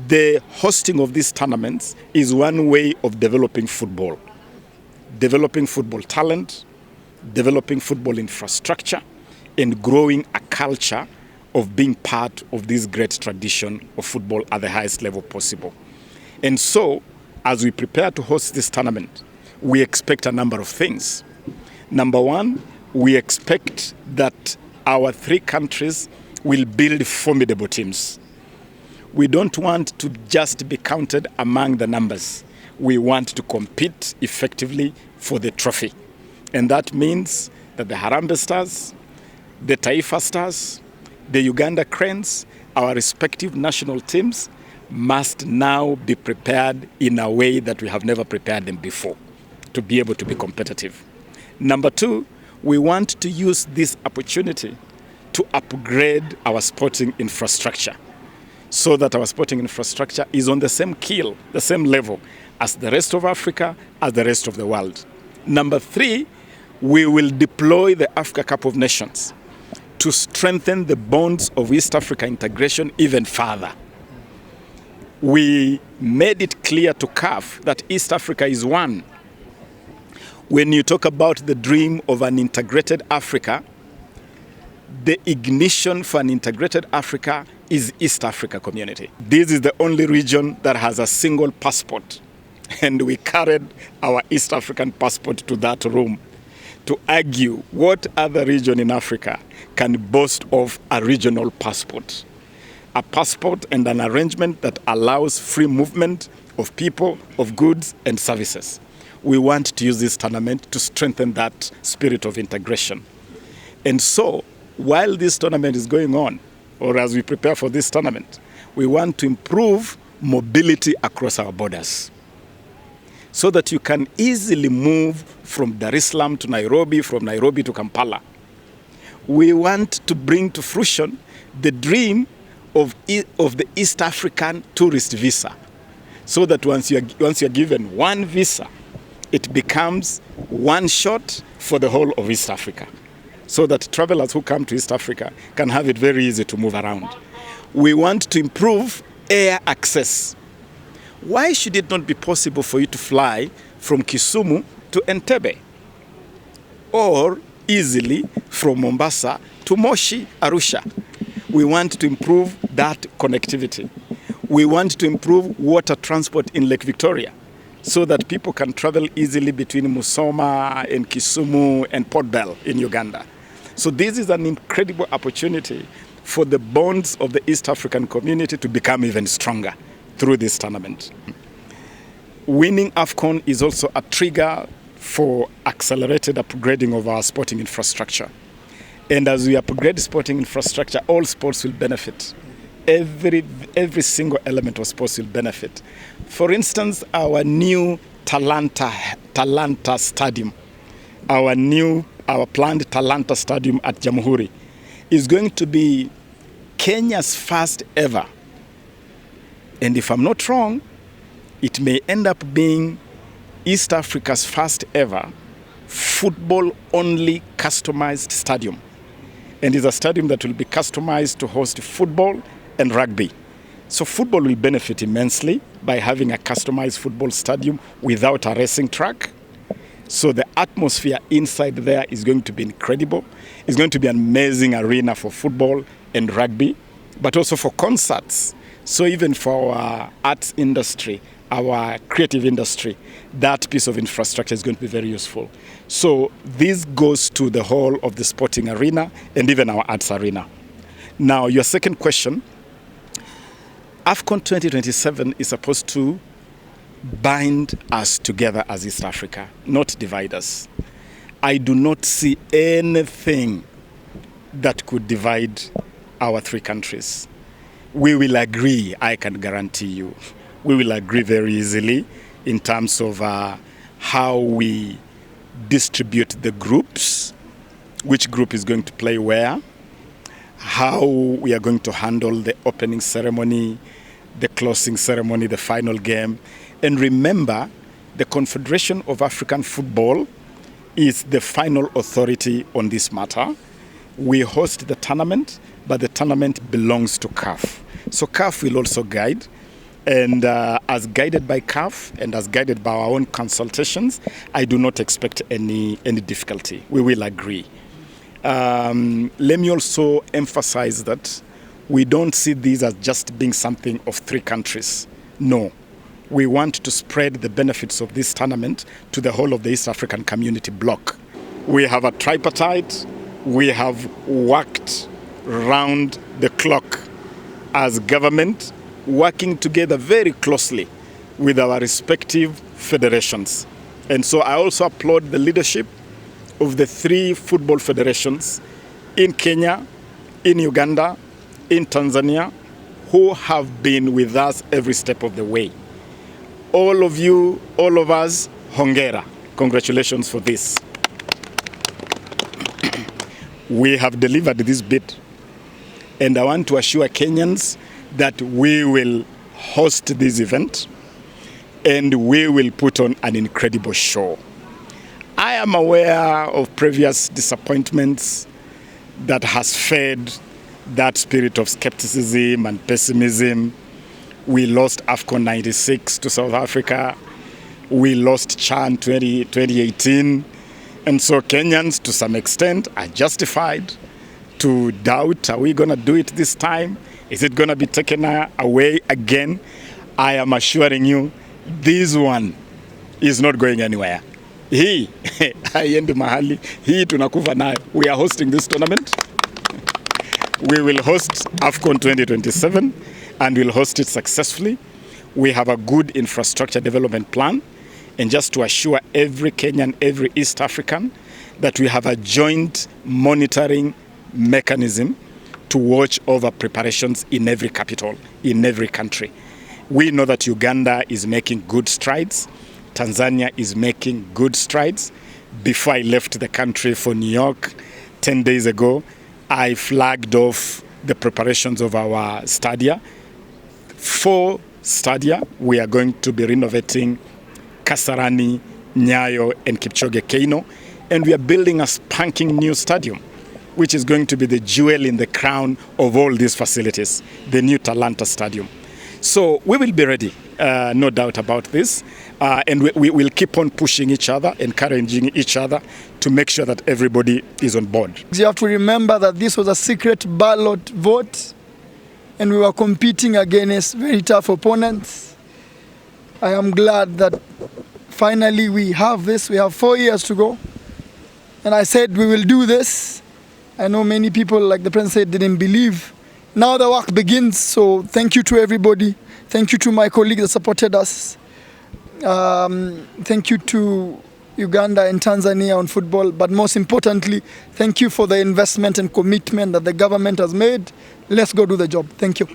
The hosting of these tournaments is one way of developing football talent, developing football infrastructure, and growing a culture of being part of this great tradition of football at the highest level possible. And so, as we prepare to host this tournament, we expect a number of things. Number one, we expect that our three countries will build formidable teams. We don't want to just be counted among the numbers. We want to compete effectively for the trophy. And that means that the Harambee Stars, the Taifa Stars, the Uganda Cranes, our respective national teams must now be prepared in a way that we have never prepared them before to be able to be competitive. Number two, we want to use this opportunity to upgrade our sporting infrastructure so that our sporting infrastructure is on the same keel, the same level as the rest of Africa, as the rest of the world. Number three, we will deploy the Africa Cup of Nations to strengthen the bonds of East Africa integration even further. We made it clear to CAF that East Africa is one. When you talk about the dream of an integrated Africa, the ignition for an integrated Africa is East Africa community. This is the only region that has a single passport, and we carried our East African passport to that room to argue what other region in Africa can boast of a regional passport. A passport and an arrangement that allows free movement of people, of goods and services. We want to use this tournament to strengthen that spirit of integration. And so, while this tournament is going on, or as we prepare for this tournament, we want to improve mobility across our borders so that you can easily move from Dar es Salaam to Nairobi, from Nairobi to Kampala. We want to bring to fruition the dream of the East African tourist visa, so that once you're given one visa, it becomes one shot for the whole of East Africa, so that travelers who come to East Africa can have it very easy to move around. We want to improve air access. Why should it not be possible for you to fly from Kisumu to Entebbe, or easily from Mombasa to Moshi, Arusha? We want to improve that connectivity. We want to improve water transport in Lake Victoria so that people can travel easily between Musoma and Kisumu and Port Bell in Uganda. So this is an incredible opportunity for the bonds of the East African community to become even stronger through this tournament. Winning AFCON is also a trigger for accelerated upgrading of our sporting infrastructure. And as we upgrade sporting infrastructure, all sports will benefit. Every single element of sports will benefit. For instance, our new Talanta Stadium, our planned Talanta Stadium at Jamhuri is going to be Kenya's first ever. And if I'm not wrong, it may end up being East Africa's first ever football-only customized stadium. And it's a stadium that will be customized to host football and rugby. So football will benefit immensely by having a customized football stadium without a racing track. So the atmosphere inside there is going to be incredible. It's going to be an amazing arena for football and rugby, but also for concerts. So even for our arts industry, our creative industry, that piece of infrastructure is going to be very useful. So this goes to the whole of the sporting arena and even our arts arena. Now, your second question, AFCON 2027 is supposed to bind us together as East Africa, not divide us. I do not see anything that could divide our three countries. We will agree, I can guarantee you. We will agree very easily in terms of how we distribute the groups, which group is going to play where, how we are going to handle the opening ceremony, the closing ceremony, the final game. And remember, the Confederation of African Football is the final authority on this matter. We host the tournament, but the tournament belongs to CAF. So CAF will also guide. And as guided by CAF and as guided by our own consultations, I do not expect any difficulty. We will agree. Let me also emphasize that we don't see these as just being something of 3 countries. No. We want to spread the benefits of this tournament to the whole of the East African Community bloc. We have a tripartite. We have worked round the clock as government, working together very closely with our respective federations. And so I also applaud the leadership of the 3 football federations in Kenya, in Uganda, in Tanzania, who have been with us every step of the way. All of you, all of us, hongera. Congratulations for this. We have delivered this bid, and I want to assure Kenyans that we will host this event and we will put on an incredible show. I am aware of previous disappointments that has fed that spirit of skepticism and pessimism. We lost AFCON 96 to South Africa. We lost CHAN 2018. And so Kenyans, to some extent, are justified to doubt, are we going to do it this time? Is it going to be taken away again? I am assuring you, this one is not going anywhere. Haiendi mahali. Tunakufa nayo. We are hosting this tournament. We will host AFCON 2027 and we'll host it successfully. We have a good infrastructure development plan. And just to assure every Kenyan, every East African, that we have a joint monitoring mechanism to watch over preparations in every capital, in every country. We know that Uganda is making good strides. Tanzania is making good strides. Before I left the country for New York 10 days ago, I flagged off the preparations of our stadia. 4 stadia we are going to be renovating: Kasarani, Nyayo, and Kipchoge Keino. And we are building a spanking new stadium, which is going to be the jewel in the crown of all these facilities, the new Talanta Stadium. So we will be ready, no doubt about this. And we will keep on pushing each other, encouraging each other to make sure that everybody is on board. You have to remember that this was a secret ballot vote, and we were competing against very tough opponents. I am glad that finally we have this. We have 4 years to go. And I said we will do this. I know many people, like the president said, didn't believe. Now the work begins. So thank you to everybody. Thank you to my colleagues that supported us. Thank you to Uganda and Tanzania on football. But most importantly, thank you for the investment and commitment that the government has made. Let's go do the job. Thank you.